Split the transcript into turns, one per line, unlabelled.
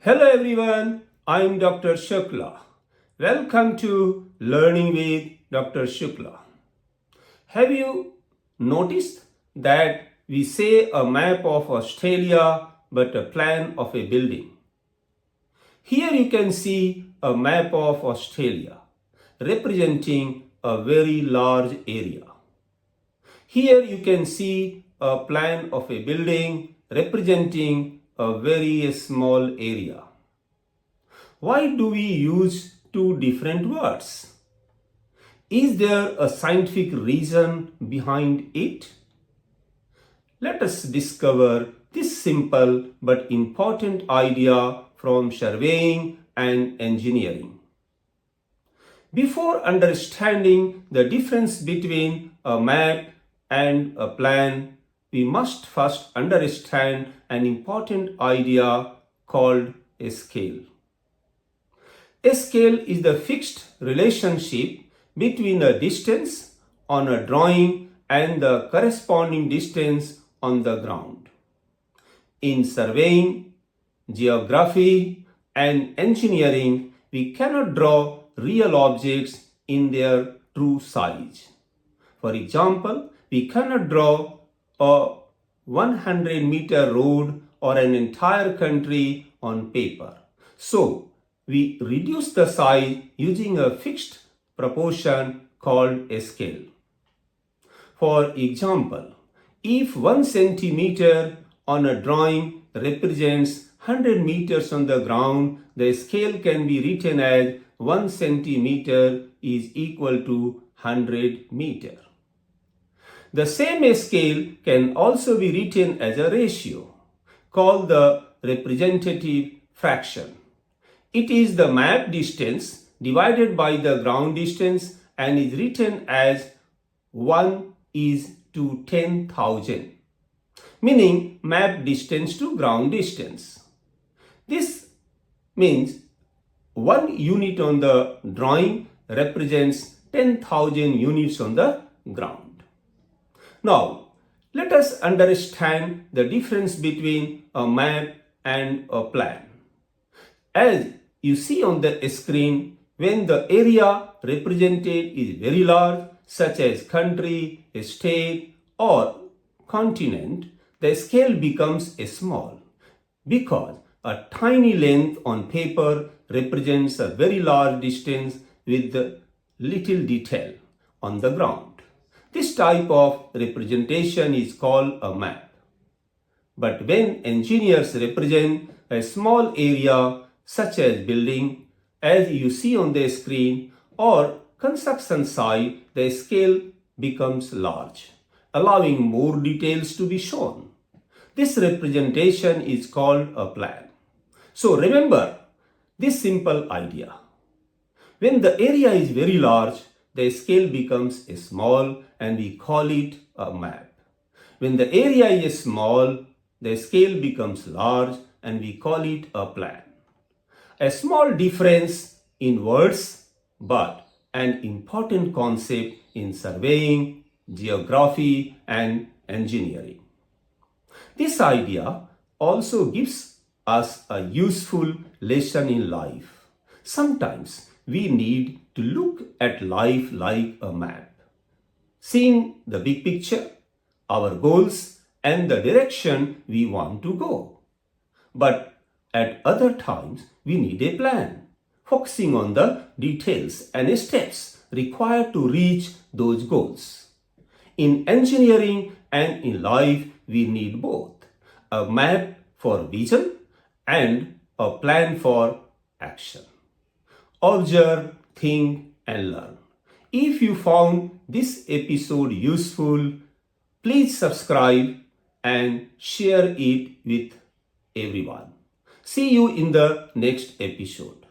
Hello everyone, I'm Dr. Shukla. Welcome to Learning with Dr. Shukla. Have you noticed that we say a map of Australia but a plan of a building? Here you can see a map of Australia representing a very large area. Here you can see a plan of a building representing a very small area. Why do we use two different words? Is there a scientific reason behind it? Let us discover this simple but important idea from surveying and engineering. Before understanding the difference between a map and a plan, we must first understand an important idea called a scale. A scale is the fixed relationship between a distance on a drawing and the corresponding distance on the ground. In surveying, geography, and engineering, we cannot draw real objects in their true size. For example, we cannot draw a 100-meter road or an entire country on paper. So, we reduce the size using a fixed proportion called a scale. For example, if 1 centimeter on a drawing represents 100 meters on the ground, the scale can be written as 1 centimeter is equal to 100 meter. The same scale can also be written as a ratio called the representative fraction. It is the map distance divided by the ground distance and is written as 1 is to 10,000, meaning map distance to ground distance. This means 1 unit on the drawing represents 10,000 units on the ground. Now, let us understand the difference between a map and a plan. As you see on the screen, when the area represented is very large, such as country, state, or continent, the scale becomes small because a tiny length on paper represents a very large distance with little detail on the ground. This type of representation is called a map. But when engineers represent a small area such as building, as you see on the screen, or construction site, the scale becomes large, allowing more details to be shown. This representation is called a plan. So remember this simple idea. When the area is very large, the scale becomes small and we call it a map. When the area is small, the scale becomes large and we call it a plan. A small difference in words, but an important concept in surveying, geography, and engineering. This idea also gives us a useful lesson in life. Sometimes we need to look at life like a map, seeing the big picture, our goals, and the direction we want to go. But at other times, we need a plan, focusing on the details and steps required to reach those goals. In engineering and in life, we need both a map for vision and a plan for action. Observe, think, and learn. If you found this episode useful, please subscribe and share it with everyone. See you in the next episode.